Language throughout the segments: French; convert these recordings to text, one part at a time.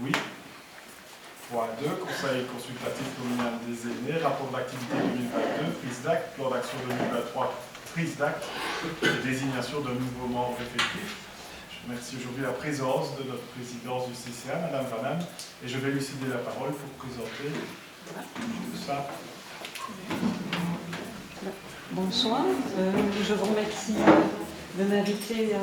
Oui. Point 2, Conseil consultatif communal des aînés, rapport d'activité 2022, prise d'acte, plan d'action 2023, prise d'acte et désignation d'un nouveau membre effectif. Je remercie aujourd'hui la présence de notre présidence du CCA, Madame Vanham, et je vais lui céder la parole pour présenter tout ça. Bonsoir, je vous remercie de m'inviter à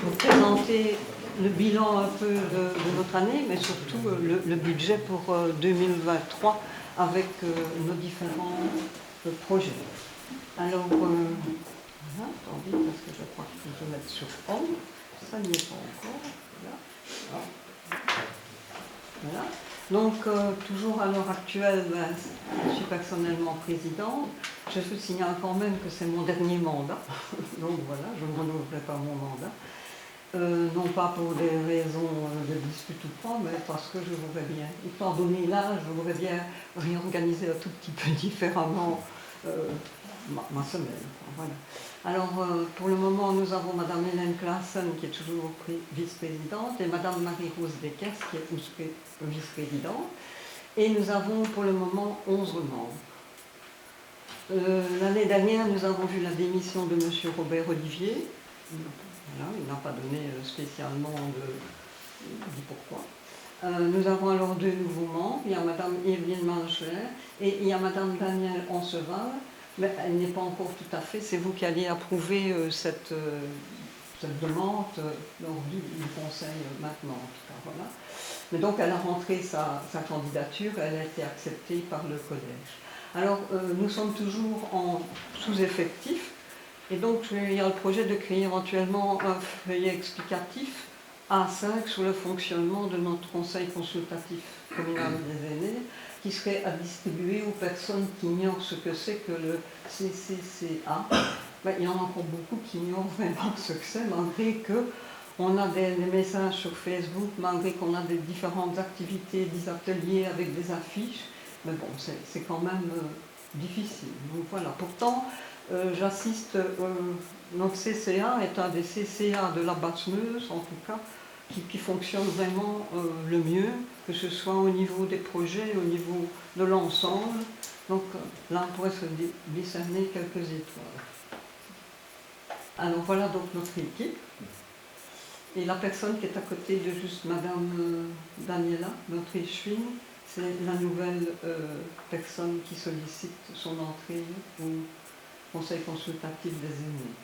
vous présenter le bilan un peu de notre année, mais surtout le budget pour 2023 avec nos différents projets. Alors, voilà, attendez, parce que je crois que je vais mettre sur on, ça n'y est pas encore. Voilà. Donc, toujours à l'heure actuelle, je suis personnellement présidente. Je vous signale quand même que c'est mon dernier mandat. Donc voilà, je ne renouvellerai pas mon mandat. Non pas pour des raisons de dispute ou pas, mais parce que je voudrais bien, étant donné l'âge, je voudrais bien réorganiser un tout petit peu différemment ma semaine. Voilà. Alors, pour le moment, nous avons Madame Hélène Claassen, qui est toujours vice-présidente, et Madame Marie-Rose Deckers, qui est vice-présidente. Et nous avons pour le moment 11 membres. L'année dernière, nous avons vu la démission de M. Robert Olivier. Voilà, il n'a pas donné spécialement dit pourquoi. Nous avons alors 2 nouveaux membres. Il y a Mme Evelyne Mancher et il y a Mme Danielle Anceval. Mais elle n'est pas encore tout à fait. C'est vous qui allez approuver cette demande lors du conseil maintenant. En tout cas, voilà. Mais donc elle a rentré sa candidature. Elle a été acceptée par le collège. Alors, nous sommes toujours en sous-effectif, et donc il y a le projet de créer éventuellement un feuillet explicatif A5 sur le fonctionnement de notre conseil consultatif communal des aînés, qui serait à distribuer aux personnes qui ignorent ce que c'est que le CCCA. Ben, il y en a encore beaucoup qui ignorent vraiment ce que c'est, malgré qu'on a des messages sur Facebook, malgré qu'on a des différentes activités, des ateliers avec des affiches. Mais bon, c'est quand même difficile. Donc voilà. Pourtant, j'assiste, notre CCA est un des CCA de la Basse-Meuse, en tout cas, qui fonctionne vraiment le mieux, que ce soit au niveau des projets, au niveau de l'ensemble. Donc là, on pourrait se décerner quelques étoiles. Alors voilà donc notre équipe. Et la personne qui est à côté de juste Madame Daniela, notre échevine, c'est la nouvelle personne qui sollicite son entrée au Conseil consultatif des aînés.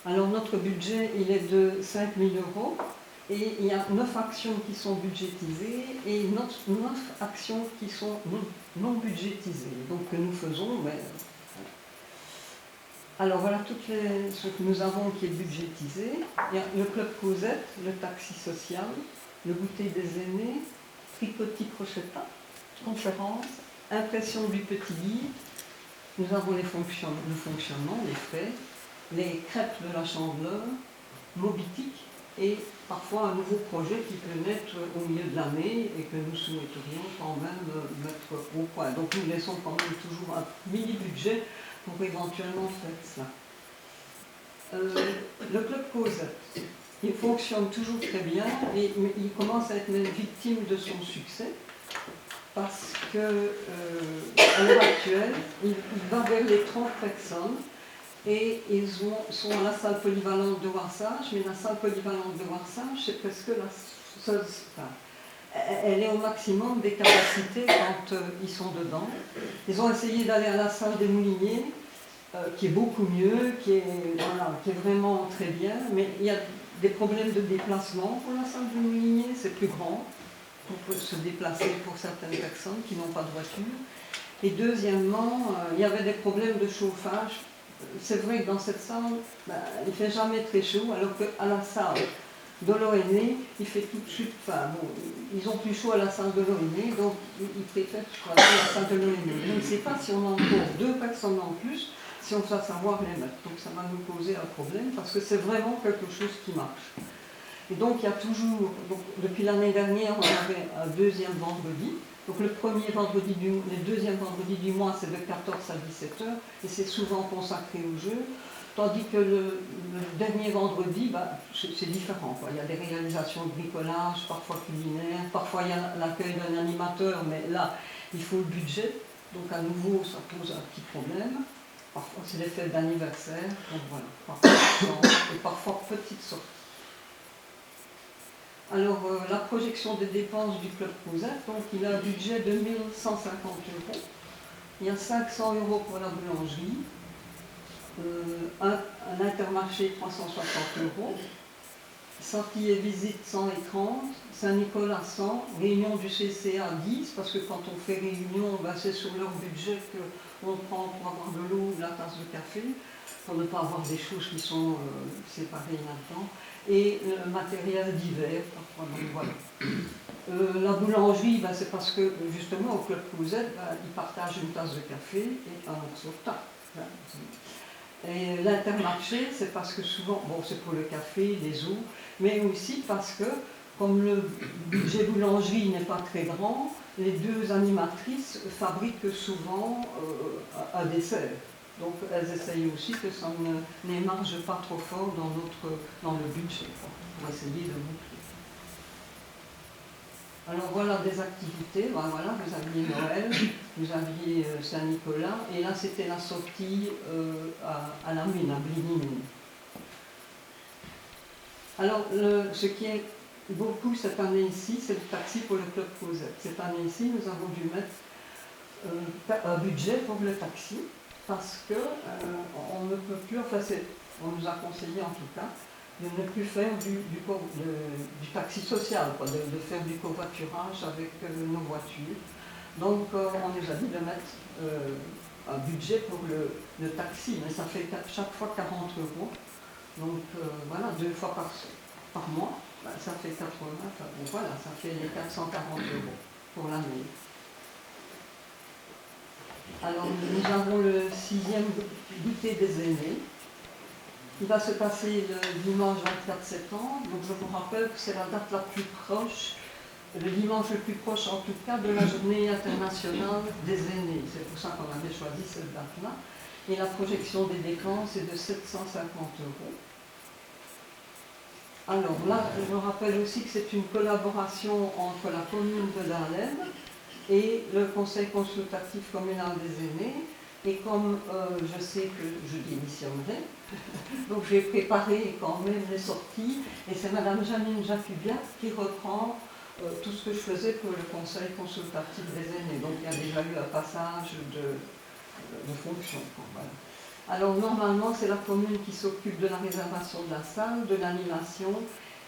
Alors notre budget, il est de 5 000 € et il y a 9 actions qui sont budgétisées et 9 actions qui sont non budgétisées, donc que nous faisons. Mais... Alors voilà ce que nous avons qui est budgétisé. Il y a le club Cosette, le taxi social, le goûter des aînés, tricotis crochetat, conférence, impression du petit guide. Nous avons le fonctionnement, les frais, les crêpes de la Chandeleur, Mobitique et parfois un nouveau projet qui peut naître au milieu de l'année et que nous souhaiterions quand même mettre au point. Donc nous laissons quand même toujours un mini-budget pour éventuellement faire cela. Le club Cosette, il fonctionne toujours très bien et il commence à être même victime de son succès parce que à l'heure actuelle, il va vers les 30 personnes et ils sont à la salle polyvalente de Warsage, mais la salle polyvalente de Warsage, c'est presque la seule. Elle est au maximum des capacités quand ils sont dedans. Ils ont essayé d'aller à la salle des Mouliniers, qui est beaucoup mieux, qui est vraiment très bien, mais il y a des problèmes de déplacement pour la salle des Mouliniers, c'est plus grand pour se déplacer pour certaines personnes qui n'ont pas de voiture. Et deuxièmement, il y avait des problèmes de chauffage. C'est vrai que dans cette salle, il ne fait jamais très chaud, alors qu'à la salle de l'ONE, il fait tout de suite, ils ont plus chaud à la salle de l'ONE, donc ils préfèrent choisir la salle de l'ONE. Je ne sais pas si on a encore 2 personnes en plus, si on doit savoir les mettre. Donc ça va nous poser un problème, parce que c'est vraiment quelque chose qui marche. Et donc il y a toujours, depuis l'année dernière, on avait un deuxième vendredi. Donc le deuxième vendredi du mois, c'est de 14 à 17 h, et c'est souvent consacré au jeu. Tandis que le dernier vendredi, c'est différent, quoi. Il y a des réalisations de bricolage, parfois culinaires, parfois il y a l'accueil d'un animateur, mais là, il faut le budget. Donc à nouveau, ça pose un petit problème. Parfois, c'est les fêtes d'anniversaire, donc voilà, parfois, et parfois petites sorties. Alors, la projection des dépenses du Club Cosette, donc il a un budget de 1150 €. Il y a 500 € pour la boulangerie, un intermarché 360 €, sortie et visite 130, Saint-Nicolas 100, réunion du CCA 10, parce que quand on fait réunion, c'est sur leur budget qu'on prend pour avoir de l'eau ou la tasse de café, pour ne pas avoir des choses qui sont séparées là-dedans, et le matériel divers, parfois, donc voilà. La boulangerie, c'est parce que justement au Club Cosette, ils partagent une tasse de café et un morceau de tarte. Et l'intermarché, c'est parce que souvent, c'est pour le café, les eaux, mais aussi parce que, comme le budget boulangerie n'est pas très grand, les deux animatrices fabriquent souvent un dessert. Donc elles essayent aussi que ça n'émarge pas trop fort dans le budget, pour essayer de boucler. Alors voilà des activités, voilà, vous aviez Noël, vous aviez Saint-Nicolas, et là c'était la sortie à la mine, à Bligny. Alors ce qui est beaucoup cette année-ci, c'est le taxi pour le Club Cosette. Cette année-ci, nous avons dû mettre un budget pour le taxi, parce qu'on ne peut plus, on nous a conseillé en tout cas, de ne plus faire du taxi social, de faire du covoiturage avec nos voitures. Donc on nous a dit de mettre un budget pour le taxi, mais ça fait chaque fois 40 €. Donc voilà, 2 fois par mois, ça fait 80, voilà, ça fait les 440 € pour l'année. Alors nous avons le 6e goûter des aînés. Il va se passer le dimanche 24 septembre, donc je vous rappelle que c'est la date la plus proche, le dimanche le plus proche en tout cas de la journée internationale des aînés. C'est pour ça qu'on avait choisi cette date-là. Et la projection des dépenses est de 750 €. Alors là, je rappelle aussi que c'est une collaboration entre la commune de Dahlem et le conseil consultatif communal des aînés. Et comme je sais que je démissionnerai, donc j'ai préparé quand même les sorties, et c'est Madame Janine Jacubiat qui reprend tout ce que je faisais pour le conseil consultatif des aînés. Donc il y a déjà eu un passage de fonction. Voilà. Alors normalement, c'est la commune qui s'occupe de la réservation de la salle, de l'animation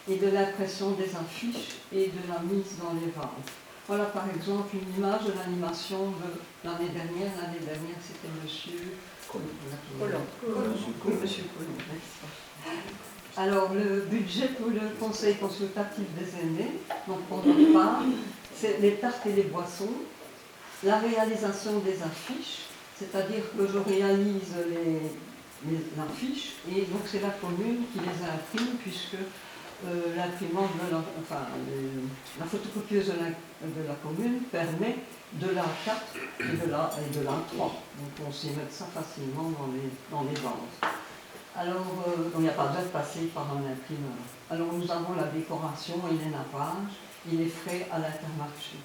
et de l'impression des affiches et de la mise dans les ventes. Voilà par exemple une image de l'animation de l'année dernière. L'année dernière, c'était Monsieur Collomb. Monsieur Collomb. Alors le budget pour le conseil consultatif des aînés, donc on en parle, c'est les tartes et les boissons, la réalisation des affiches, c'est-à-dire que je réalise les affiches, et donc c'est la commune qui les imprime, puisque l'imprimante, la photocopieuse de la commune permet de l'A4 et de l'A3. Donc on s'y met ça facilement dans les bandes. Alors, il n'y a pas besoin de passer par un imprimeur. Alors nous avons la décoration et les nappages et les frais à l'Intermarché.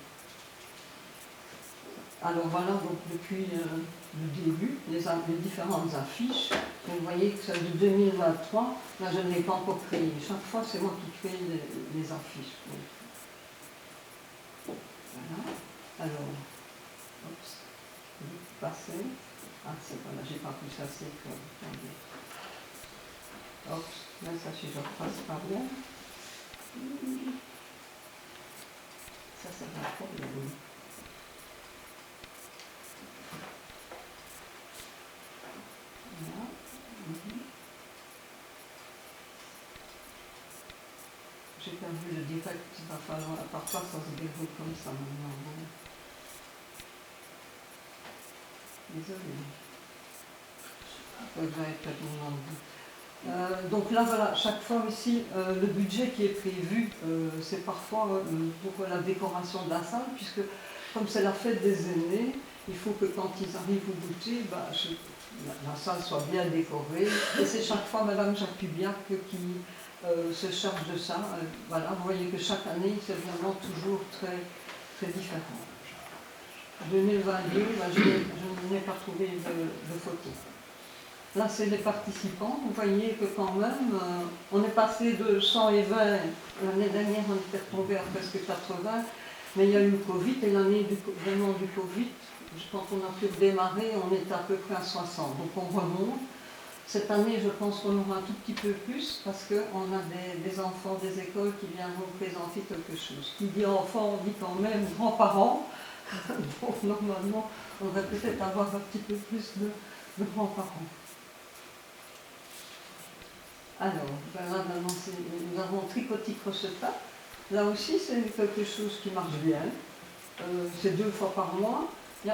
Alors voilà, donc depuis le début, les différentes affiches. Vous voyez que celle de 2023, là je ne l'ai pas encore créée. Chaque fois, c'est moi qui crée les affiches. Donc, voilà. Alors, passer. Ah, c'est voilà, j'ai pas pu ça, c'est que. Hop, là, ça, si je repasse par là. Ça va pas bien. Voilà. J'ai perdu le direct, il va falloir, parfois ça se déroule comme ça maintenant. Désolée. Donc là, voilà, chaque fois aussi, le budget qui est prévu, c'est parfois pour la décoration de la salle, puisque comme c'est la fête des aînés, il faut que quand ils arrivent au goûter, la salle soit bien décorée. Et c'est chaque fois Madame Jacubiac qui se charge de ça. Voilà, vous voyez que chaque année, c'est vraiment toujours très, très différent. 2022, je n'ai pas trouvé de photo. Là, c'est les participants. Vous voyez que quand même, on est passé de 120. L'année dernière, on était retombé à presque 80. Mais il y a eu le Covid, et l'année vraiment du Covid, quand on a pu démarrer, on était à peu près à 60. Donc on remonte. Cette année, je pense qu'on aura un tout petit peu plus, parce qu'on a des enfants des écoles qui viendront présenter quelque chose. Qui dit enfant, on dit quand même grands-parents. Donc normalement, on va peut-être avoir un petit peu plus de grands-parents. Alors, ben là, nous avons tricotis crochetage. Là aussi, c'est quelque chose qui marche bien. C'est 2 fois par mois.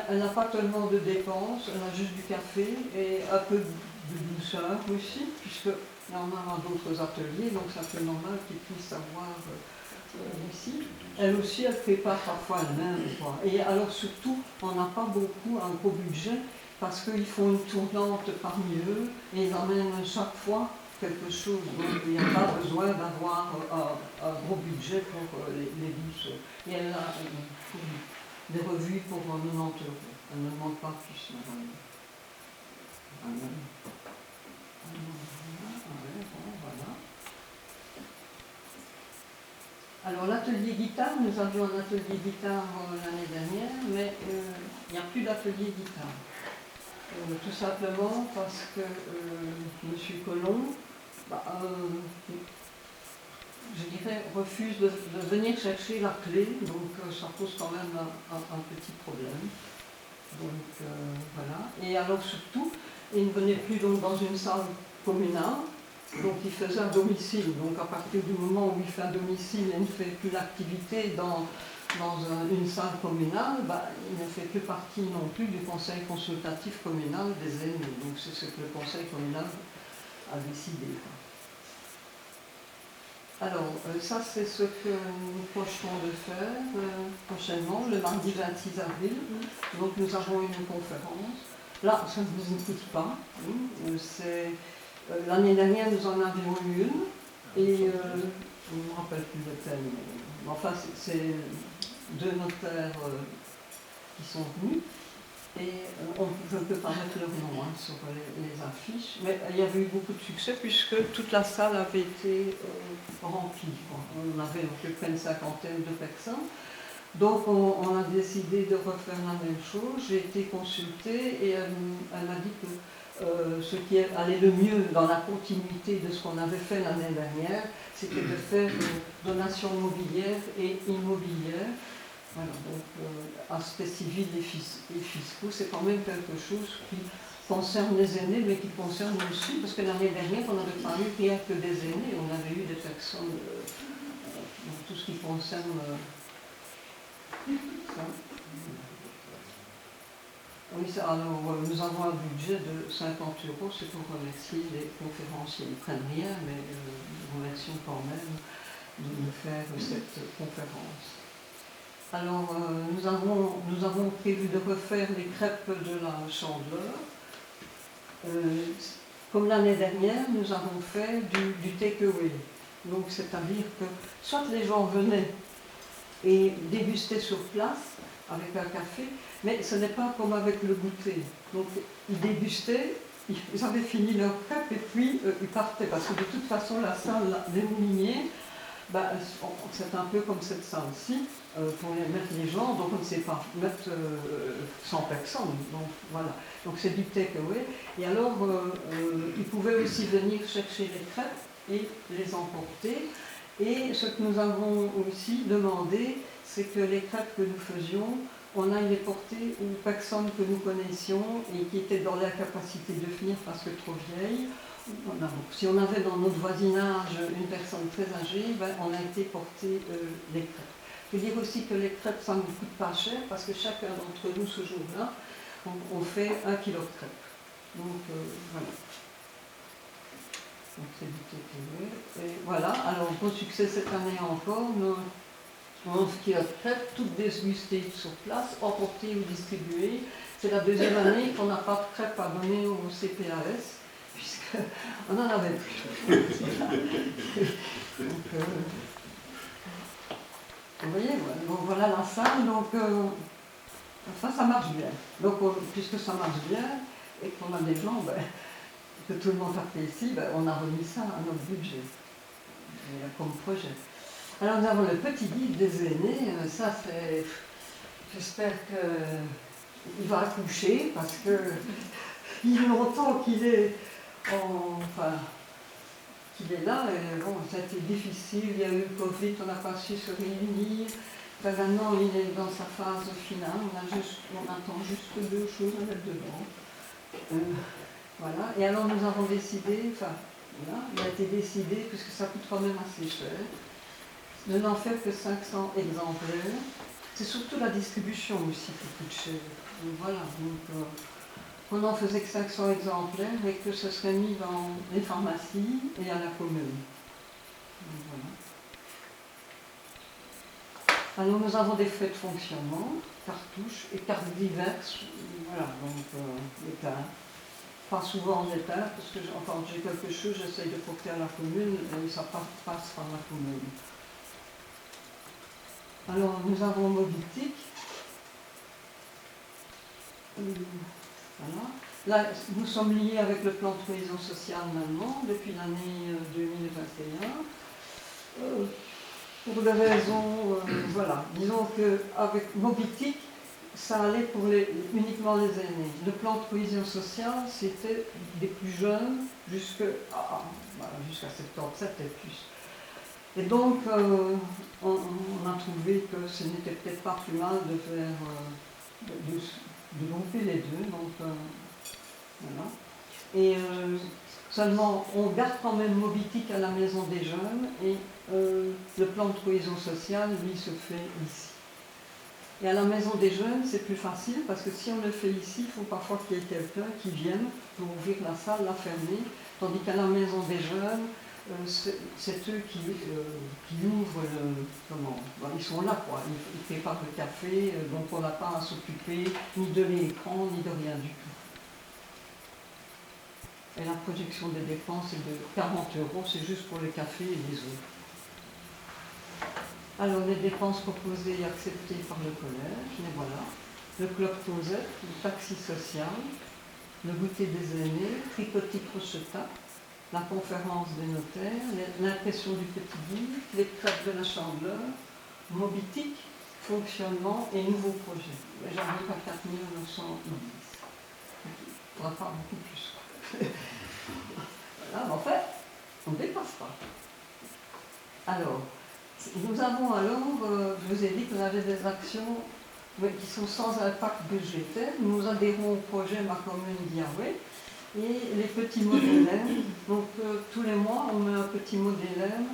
Elle n'a pas tellement de dépenses, elle a juste du café et un peu de douceur aussi, puisqu'il y en a dans d'autres ateliers, donc c'est un peu normal qu'ils puissent avoir ici. Elle aussi, elle prépare parfois elle-même. Et alors surtout, on n'a pas beaucoup un gros budget, parce qu'ils font une tournante parmi eux, et ils emmènent chaque fois quelque chose. Donc il n'y a pas besoin d'avoir un gros budget pour les douces. Et elle a des revues pour 90 €. Elle ne demande pas plus, madame. Voilà. Alors l'atelier guitare, nous avions un atelier guitare l'année dernière, mais il n'y a plus d'atelier guitare. Tout simplement parce que M. Colomb, je dirais, refuse de venir chercher la clé, donc ça pose quand même un petit problème. Donc voilà. Et alors surtout, il ne venait plus donc dans une salle communale, donc il faisait un domicile. Donc à partir du moment où il fait un domicile et ne fait plus l'activité dans une salle communale, il ne fait plus partie non plus du conseil consultatif communal des aînés. Donc c'est ce que le conseil communal a décidé. Alors, ça c'est ce que nous projetons de faire prochainement, le mardi 26 avril. Donc nous avons une conférence. Là, ça ne vous écoute pas. L'année dernière, nous en avions eu une. Et je ne me rappelle plus le thème. Mais enfin, c'est 2 notaires qui sont venus. Et je ne peux pas mettre leur nom sur les affiches, mais il y avait eu beaucoup de succès puisque toute la salle avait été remplie. On avait à peu près une 50aine de personnes. Donc on a décidé de refaire la même chose. J'ai été consultée et elle m'a dit que ce qui allait le mieux dans la continuité de ce qu'on avait fait l'année dernière, c'était de faire donation mobilière et immobilière. Voilà, donc aspect civil et fiscaux, c'est quand même quelque chose qui concerne les aînés, mais qui concerne aussi, parce que l'année dernière, on n'avait pas eu rien que des aînés, on avait eu des personnes dans tout ce qui concerne ça. Oui, alors nous avons un budget de 50 €, c'est pour remercier les conférenciers. Ils ne prennent rien, mais nous remercions quand même de nous faire cette conférence. Alors, nous avons prévu de refaire les crêpes de la Chandeleur. Comme l'année dernière, nous avons fait du take-away. Donc, c'est-à-dire que soit les gens venaient et dégustaient sur place avec un café, mais ce n'est pas comme avec le goûter. Donc, ils dégustaient, ils avaient fini leur crêpe et puis ils partaient. Parce que de toute façon, la salle des Mouliniers, c'est un peu comme cette salle-ci, pour mettre les gens, donc on ne sait pas, mettre 100 personnes, donc voilà. Donc c'est du take-away. Et alors, ils pouvaient aussi venir chercher les crêpes et les emporter. Et ce que nous avons aussi demandé, c'est que les crêpes que nous faisions, on aille les porter aux personnes que nous connaissions et qui étaient dans l'incapacité de venir parce que trop vieilles. Si on avait dans notre voisinage une personne très âgée, on a été porter les crêpes. Je veux dire aussi que les crêpes, ça ne nous coûte pas cher parce que chacun d'entre nous, ce jour-là, on fait 1 kilo de crêpes. Donc, voilà. Donc, c'est du take-away. Et voilà, alors, gros succès cette année encore. Notre On qui a fait toutes dégustées sur place, emportées ou distribuées. C'est la deuxième année qu'on n'a pas de crêpes à donner au CPAS, puisqu'on n'en avait plus. Donc, vous voyez, donc voilà la salle, donc enfin, ça marche bien. Donc puisque ça marche bien, et qu'on a des gens que tout le monde apprécie, on a remis ça à notre budget, comme projet. Alors nous avons le petit guide des aînés, ça c'est, j'espère qu'il va accoucher, parce que il y a longtemps qu'il est qu'il est là, et bon, ça a été difficile, il y a eu le Covid, on n'a pas su se réunir. Enfin, maintenant, il est dans sa phase finale, on attend juste 2 choses à mettre dedans. Voilà, et alors nous avons décidé, voilà, il a été décidé, puisque ça coûte quand même assez cher, de n'en faire que 500 exemplaires. C'est surtout la distribution aussi qui coûte cher. Donc, voilà, donc on en faisait que 500 exemplaires et que ce serait mis dans les pharmacies et à la commune. Donc, voilà. Alors nous avons des frais de fonctionnement, cartouches et cartes diverses. Voilà, donc l'État. Pas souvent en État, parce que quand j'ai quelque chose, j'essaye de porter à la commune et ça passe par la commune. Alors nous avons Mobitic. Voilà. Là, nous sommes liés avec le plan de cohésion sociale allemand depuis l'année 2021. Pour des raisons, voilà. Disons qu'avec Mobitic, ça allait pour uniquement les aînés. Le plan de cohésion sociale, c'était des plus jeunes jusqu'à 77 et plus. Et donc, on a trouvé que ce n'était peut-être pas plus mal de faire, de grouper les deux. Donc, voilà. Et seulement, on garde quand même Mobitic à la maison des jeunes et le plan de cohésion sociale, lui, se fait ici. Et à la maison des jeunes, c'est plus facile parce que si on le fait ici, il faut parfois qu'il y ait quelqu'un qui vienne pour ouvrir la salle, la fermer. Tandis qu'à la maison des jeunes, c'est eux qui ouvrent ils sont là, quoi. Ils préparent le café, donc on n'a pas à s'occuper ni de l'écran, ni de rien du tout. Et la projection des dépenses est de 40 €, c'est juste pour le café et les eaux. Alors, les dépenses proposées et acceptées par le collège, les voilà. Le club Cosette, le taxi social, le goûter des aînés, tricotis crocheta, la conférence des notaires, l'impression du petit guide, les crêpes de la Chandeleur, Mobitic, fonctionnement et nouveaux projets. J'arrive à 4 910. Il ne faudra pas beaucoup plus. Voilà, mais en fait, on ne dépasse pas. Alors, nous avons alors, je vous ai dit qu'on avait des actions qui sont sans impact budgétaire. Nous adhérons au projet Ma Commune Diawé et les petits mots d'élèves. Donc tous les mois, on met un petit mot d'élève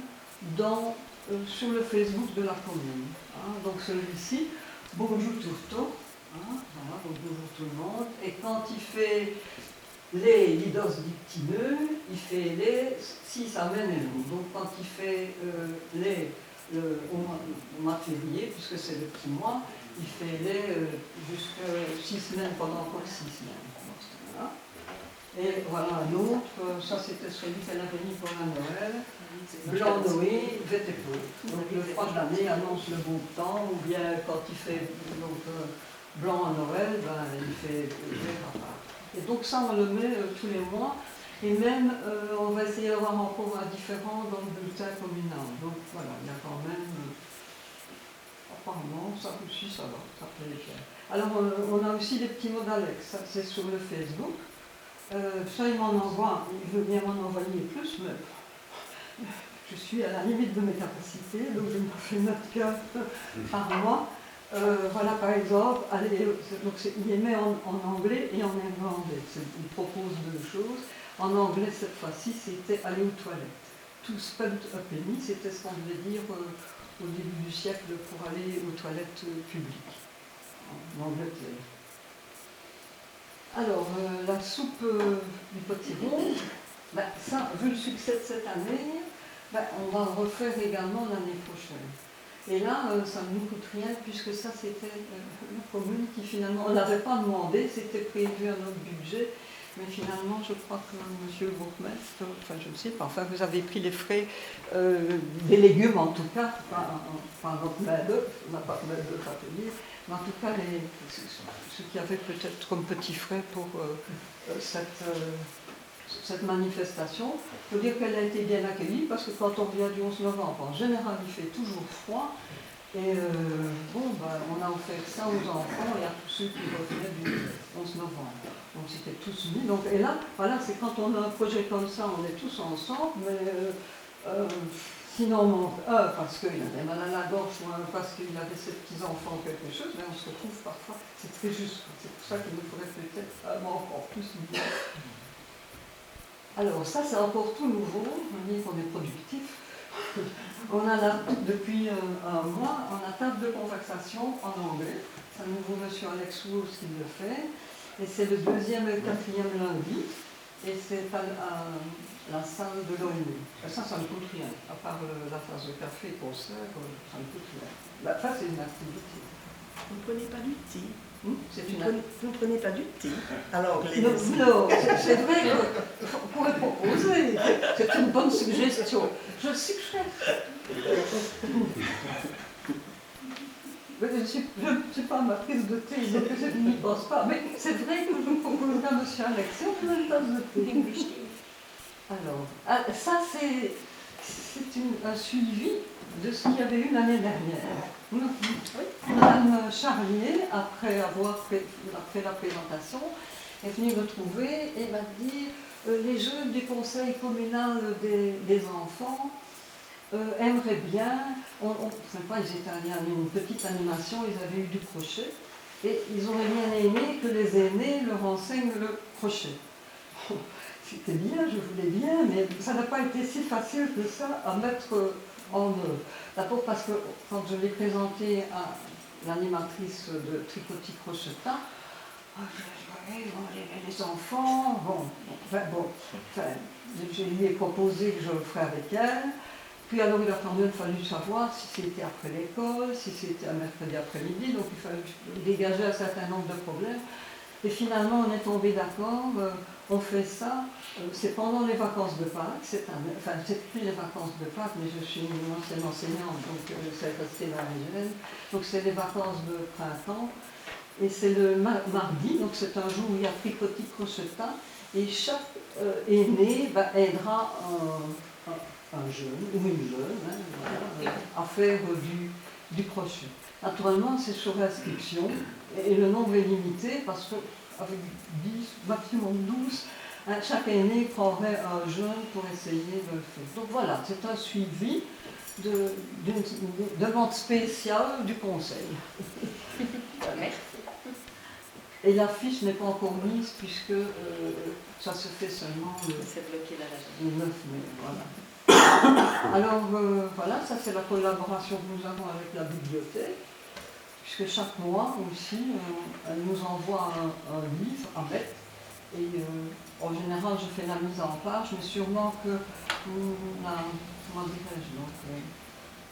sur le Facebook de la commune. Hein. Donc celui-ci, bonjour Tourteau, hein, voilà, donc bonjour tout le monde. Et quand il fait les lidos dictineux, il fait les si ça mène et l'eau. Donc quand il fait au mois de février, puisque c'est le petit mois, il fait les jusqu'à 6 semaines, pendant encore 6 semaines. Voilà. Et voilà un autre, ça c'était celui qu'elle avait mis pour la Noël. Blanc Noé, Vétépo. Donc le froid de l'année annonce le beau temps, ou bien quand il fait blanc à Noël, il fait vert à part. Et donc ça on le met tous les mois. Et même, on va essayer d'avoir encore un différent dans le bulletin communal. Donc voilà, il y a quand même, apparemment, ça aussi, ça va, ça plaît les faire. Alors, on a aussi des petits mots d'Alex, ça c'est sur le Facebook. Ça, il m'en envoie, il veut bien m'en envoyer plus, mais je suis à la limite de mes capacités, donc je me fais notre cœur par mois. Voilà, par exemple, donc il les met en anglais et en néerlandais. Il propose 2 choses. En anglais, cette fois-ci, c'était aller aux toilettes. To spend a penny, c'était ce qu'on devait dire au début du siècle pour aller aux toilettes publiques en Angleterre. Alors, la soupe du potiron, ça, vu le succès de cette année, on va le refaire également l'année prochaine. Et là, ça ne nous coûte rien, puisque ça, c'était la commune qui finalement, on n'avait pas demandé, c'était prévu à notre budget, mais finalement, je crois que monsieur le bourgmestre, enfin, je ne sais pas, enfin, vous avez pris les frais des légumes, en tout cas, par notre main-d'œuvre, on n'a pas de main-d'œuvre à payer, mais en tout cas, ce qui avait peut-être comme petit frais pour cette manifestation, il faut dire qu'elle a été bien accueillie, parce que quand on vient du 11 novembre, en général, il fait toujours froid, et on a offert ça aux enfants et à tous ceux qui revenaient du 11 novembre. Donc c'était tous mis. Donc, et là, voilà, c'est quand on a un projet comme ça, on est tous ensemble, mais sinon on manque un parce qu'il avait mal à la gorge ou un parce qu'il avait ses petits-enfants ou quelque chose, mais on se retrouve parfois, c'est très juste. C'est pour ça qu'il nous faudrait peut-être encore plus mieux. Alors ça c'est encore tout nouveau, on dit qu'on est productif. On a là, depuis un mois, on a table de conversation en anglais. C'est un nouveau monsieur Alex Woods qui le fait. Et c'est le 2e et le 4e lundi. Et c'est à la salle de l'ONU. Ça ne coûte rien. À part la tasse de café qu'on sert, ça ne coûte rien. Ça, c'est une activité. Vous ne prenez pas du thé. Vous ne prenez pas du thé. Alors, non, c'est vrai qu'on pourrait proposer. C'est une bonne suggestion. Je le suggère. Je ne suis pas amatrice de thé, donc je n'y pense pas. Mais c'est vrai que je vous proposerai à M. Alex une tasse de thé. Alors, ça c'est un suivi de ce qu'il y avait eu l'année dernière. Madame Charlier, après la présentation, est venue me trouver et m'a dit les jeunes du conseil communal des enfants aimeraient bien, je ne sais pas, ils étaient allés à une petite animation, ils avaient eu du crochet, et ils auraient bien aimé que les aînés leur enseignent le crochet. C'était bien, je voulais bien, mais ça n'a pas été si facile que ça à mettre en œuvre. D'abord parce que quand je l'ai présenté à l'animatrice de Tricotis Crocheta, les enfants, je lui ai proposé que je le ferais avec elle. Puis alors il a quand même fallu savoir si c'était après l'école, si c'était un mercredi après-midi, donc il fallait dégager un certain nombre de problèmes. Et finalement on est tombé d'accord, on fait ça, c'est pendant les vacances de Pâques, c'est plus les vacances de Pâques, mais je suis une ancienne enseignante, donc c'est resté dans les gènes. Donc c'est les vacances de printemps, et c'est le mardi, donc c'est un jour où il y a Tricotis Crocheta, et chaque aîné aidera un jeune ou une jeune à faire du crochet. Naturellement, c'est sur inscription et le nombre est limité parce qu'avec 10, maximum 12, chaque aîné prendrait un jeune pour essayer de le faire. Donc voilà, c'est un suivi d'une demande spéciale du conseil. Merci. Et la fiche n'est pas encore mise puisque ça se fait seulement le 9 mai. Voilà. Alors voilà, ça c'est la collaboration que nous avons avec la bibliothèque, puisque chaque mois aussi, elle nous envoie un livre à mettre, et en général je fais la mise en page, mais sûrement que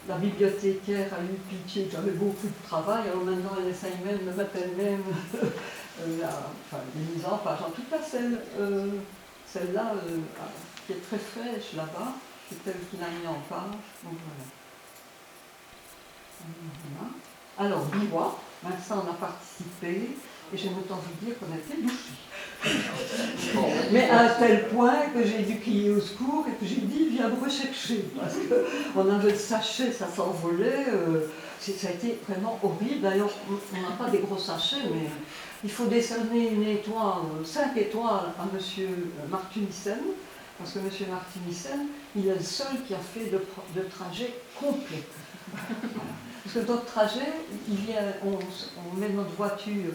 la bibliothécaire a eu pitié que j'avais beaucoup de travail, alors maintenant elle essaye même de mettre elle-même les mises en page. En tout cas, celle-là, qui est très fraîche là-bas, c'est elle qui l'a mis en page. Donc voilà. Alors, Biwa, Vincent en a participé, et j'aime autant vous dire qu'on a été bouchés. Mais à un tel point que j'ai dû crier au secours et que j'ai dit viens me rechercher. Parce qu'on avait le sachet, ça s'envolait. Ça a été vraiment horrible. D'ailleurs, on n'a pas des gros sachets, mais il faut décerner une étoile, 5 étoiles à M. Martinissen. Parce que M. Martinissen, il est le seul qui a fait de trajet complet. Parce que d'autres trajets, on met notre voiture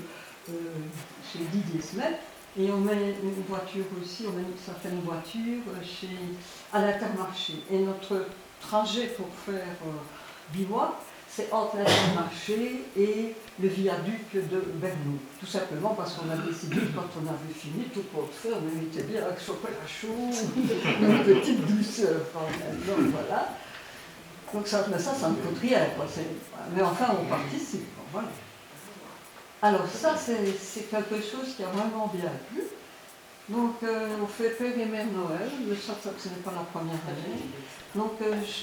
chez Didier Smet, et on met une voiture aussi, on met certaines voitures à l'Intermarché. Et notre trajet pour faire Biwa, c'est entre l'Intermarché et le viaduc de Bernou. Tout simplement parce qu'on a décidé, quand on avait fini, tout pour le faire, on était bien avec chocolat chaud, une petite douceur quand même. Donc voilà. Donc ça ne coûte rien, quoi. Mais enfin, on participe, quoi, voilà. Alors ça, c'est quelque chose qui a vraiment bien plu. Donc on fait Père et Mère Noël, mais ça ce n'est pas la première année. Donc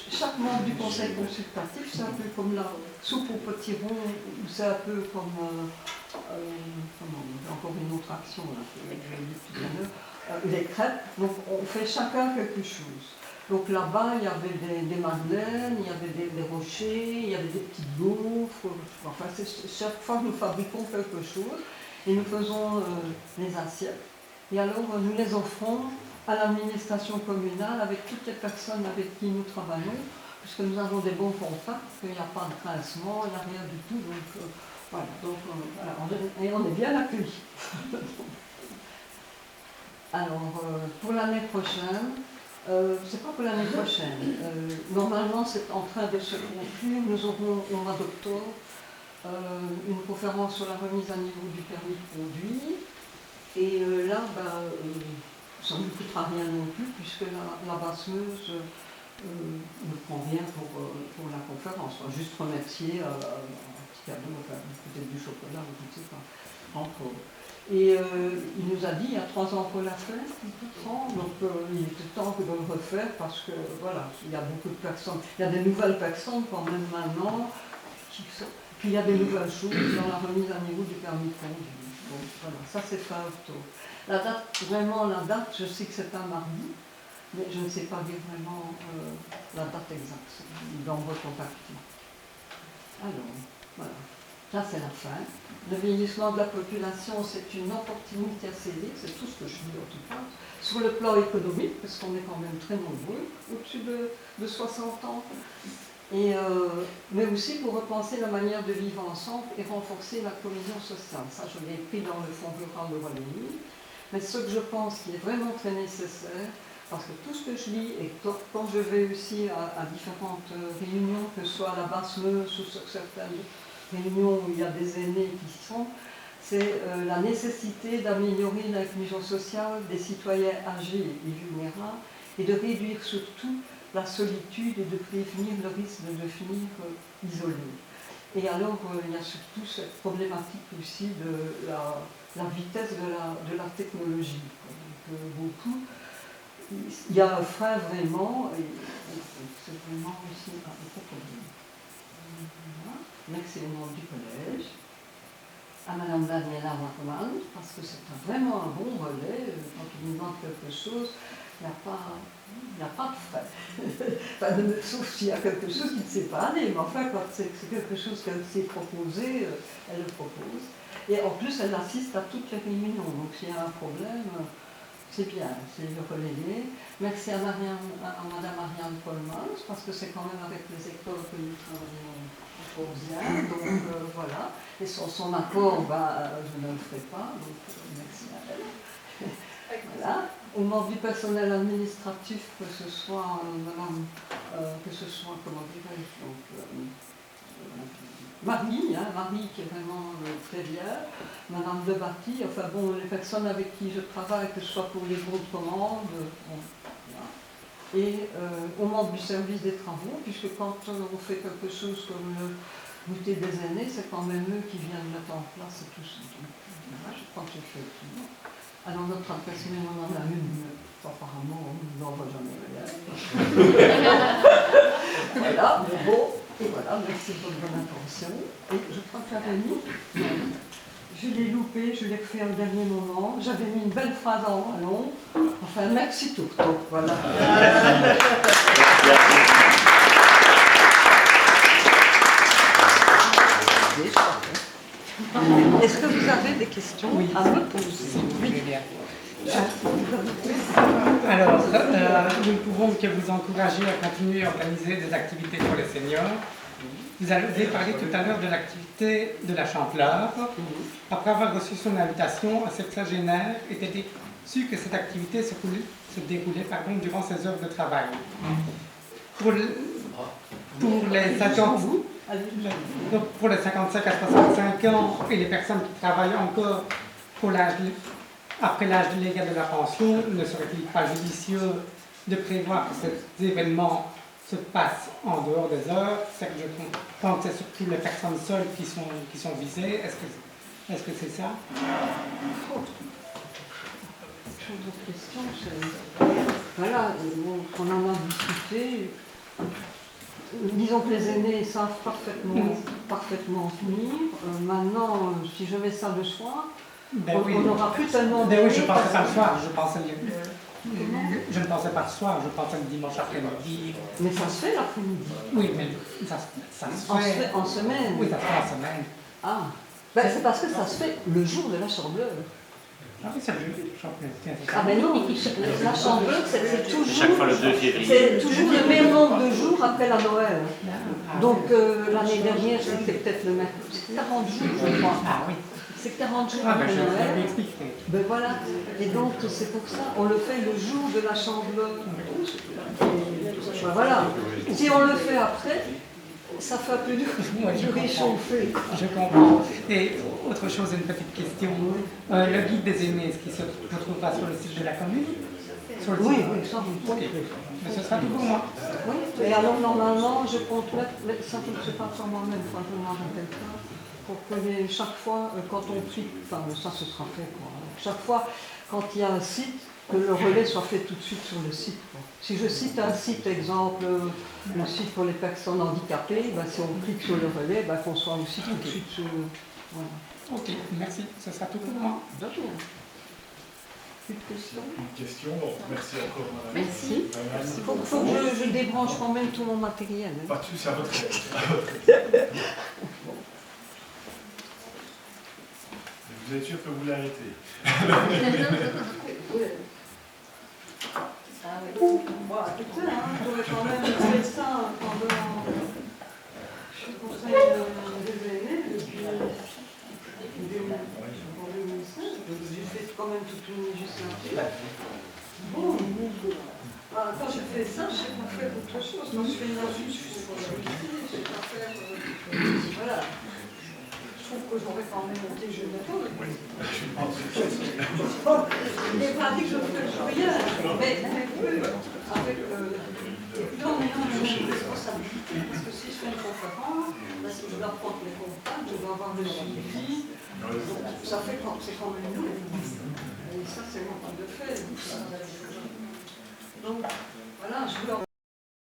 chaque membre du conseil consultatif, c'est un peu comme la soupe au potiron, ou c'est un peu comme, encore une autre action, là, que j'ai dit tout à l'heure, les crêpes. Donc on fait chacun quelque chose. Donc là-bas, il y avait des madeleines, il y avait des rochers, il y avait des petites gaufres. Enfin, chaque fois nous fabriquons quelque chose et nous faisons les assiettes. Et alors nous les offrons à l'administration communale avec toutes les personnes avec qui nous travaillons, puisque nous avons des bons contacts, qu'il n'y a pas de grincement, il n'y a rien du tout. Donc voilà, et on est bien accueillis. Alors pour l'année prochaine, c'est pas pour l'année prochaine. Normalement, c'est en train de se conclure. Nous aurons au mois d'octobre une conférence sur la remise à niveau du permis de conduire. Et là, ça ne nous coûtera rien non plus, puisque la basseuse ne prend rien pour la conférence. On va juste remercier un petit cadeau, peut-être du chocolat, ou je ne sais pas, entre autres. Et il nous a dit, il y a 3 ans qu'on l'a fait, donc il était temps de le refaire parce que voilà, il y a beaucoup de personnes, il y a des nouvelles personnes quand même maintenant, puis il y a des nouvelles choses dans la remise à niveau du permis de conduire. Donc voilà, ça c'est fin octobre. La date, je sais que c'est un mardi, mais je ne sais pas dire vraiment la date exacte, dans votre contacter. Alors, voilà. Là, c'est la fin. Le vieillissement de la population, c'est une opportunité à saisir, c'est tout ce que je dis en tout cas. Sur le plan économique, parce qu'on est quand même très nombreux, au-dessus de 60 ans, mais aussi pour repenser la manière de vivre ensemble et renforcer la cohésion sociale. Ça, je l'ai pris dans le Fonds rural de Wallonie. Mais ce que je pense qui est vraiment très nécessaire, parce que tout ce que je lis, et quand je vais aussi à différentes réunions, que ce soit à la Basse-Meuse ou sur certaines réunions où il y a des aînés qui sont, c'est la nécessité d'améliorer l'inclusion sociale des citoyens âgés et vulnérables et de réduire surtout la solitude et de prévenir le risque de devenir isolé. Et alors, il y a surtout cette problématique aussi de la vitesse de la technologie. Donc, beaucoup, il y a un frein vraiment, et c'est vraiment aussi un gros problème. Voilà. Merci au nom du collège, à Madame Daniela Warman, parce que c'est vraiment un bon relais. Quand il nous manque quelque chose, il n'y a pas de frais. Enfin, sauf s'il y a quelque chose qui ne sait pas aller, mais enfin, quand c'est quelque chose qu'elle s'est proposé, elle le propose. Et en plus, elle assiste à toutes les réunions, donc s'il y a un problème, c'est bien, c'est le relayer. Merci à Madame Marianne Polmans, parce que c'est quand même avec les écoles que nous travaillons fort bien, donc voilà. Et son apport, je ne le ferai pas, donc merci à elle. Voilà. Au nom du personnel administratif, que ce soit comment dirais-je, Marie, Marie qui est vraiment très bien, Madame Debatty, enfin bon, les personnes avec qui je travaille, que ce soit pour les bons de commande, voilà. Et au membre du service des travaux, puisque quand on fait quelque chose comme le goûter des aînés, c'est quand même eux qui viennent mettre en place et tout ça. Voilà, je crois que j'ai fait tout. Alors notre adresse mail, on en a une, mais apparemment on ne l'envoie jamais rien. Voilà, mais bon, et voilà, merci pour votre bonne attention. Et je crois que j'avais mis, je l'ai loupé, je l'ai refait au dernier moment, j'avais mis une belle phrase en wallon, enfin merci tout, donc voilà. Est-ce que vous avez des questions à me poser? Oui. Alors, nous ne pouvons que vous encourager à continuer à organiser des activités pour les seniors. Vous avez parlé tout à l'heure de l'activité de la Champleur. Après avoir reçu son invitation, un sexagénaire était déçu que cette activité se déroulait durant ses heures de travail. Pour les 55 à 65 ans et les personnes qui travaillent encore après l'âge légal de la pension, ne serait-il pas judicieux de prévoir que ces événements se passe en dehors des heures. C'est que je comprends que c'est surtout les personnes seules qui sont visées. Est-ce que c'est ça? D'autres questions, voilà, on en a discuté. Disons que les aînés savent parfaitement tenir. Maintenant, si je mets ça le soir, on n'aura plus tellement Ben oui, je pensais pas le soir, je ne pensais pas le soir, je pensais le dimanche après-midi. Mais ça se fait l'après-midi. Oui, mais ça se fait En semaine. Oui, ça se fait en semaine. Ah, ben, c'est parce que ça se fait le jour de la Chandeleur. Ah oui, c'est le jeudi, je Ah ben non, la Chandeleur, c'est toujours... Chaque fois le 2 février. C'est toujours le même nombre de jours après la Noël. Donc l'année dernière, c'était peut-être le même. C'est 40 jours, je crois. Ah oui. C'est 40 jours Ah ben après je Noël. vais expliquer. Ben voilà. Et donc c'est pour ça, on le fait le jour de la Chandeleur. Ben voilà. Si on le fait après, ça fait un peu du réchauffé. Je comprends. Et autre chose, une petite question. Le guide des aînés, est-ce qu'il se retrouvera sur le site de la commune? Oui, ça vous Ok. Mais ce sera tout pour moi. Oui, et alors normalement, je compte mettre, mais ça je ne sais pas sur moi-même, il faut que je demande à quelqu'un, pour que chaque fois, quand on tweet, enfin ça ce sera fait quoi, chaque fois, quand il y a un site, que le relais soit fait tout de suite sur le site. Quoi. Si je cite un site, exemple, le site pour les personnes handicapées, ben, si on clique sur le relais, ben, qu'on soit aussi tout de suite sur... Voilà. Ok, merci. Ce sera tout pour moi. D'accord. Plus de questions? Une question, donc merci encore, madame. Merci. Il faut que je débranche quand même tout mon matériel. Hein. Pas de souci, à votre aise. Vous êtes sûr que vous l'arrêtez? Ah oui. Voilà, putain, hein, je pourrais quand même faire ça pendant... Je suis conseil des aînés depuis 2005. J'ai fait quand même toute une législature. Bon, quand je fais ça, je ne sais pas faire autre chose. Quand je fais une affiche, je ne sais pas faire... voilà. Je trouve que j'aurais quand même monté je ne pas. Il n'est pas dit que je ne fais rien, mais avec en ayant une responsabilité. Parce que si je fais une conférence, si je dois prendre les contacts, je dois avoir le suivi. Ça fait c'est quand même lourd. Et ça, c'est mon temps de faire. Donc,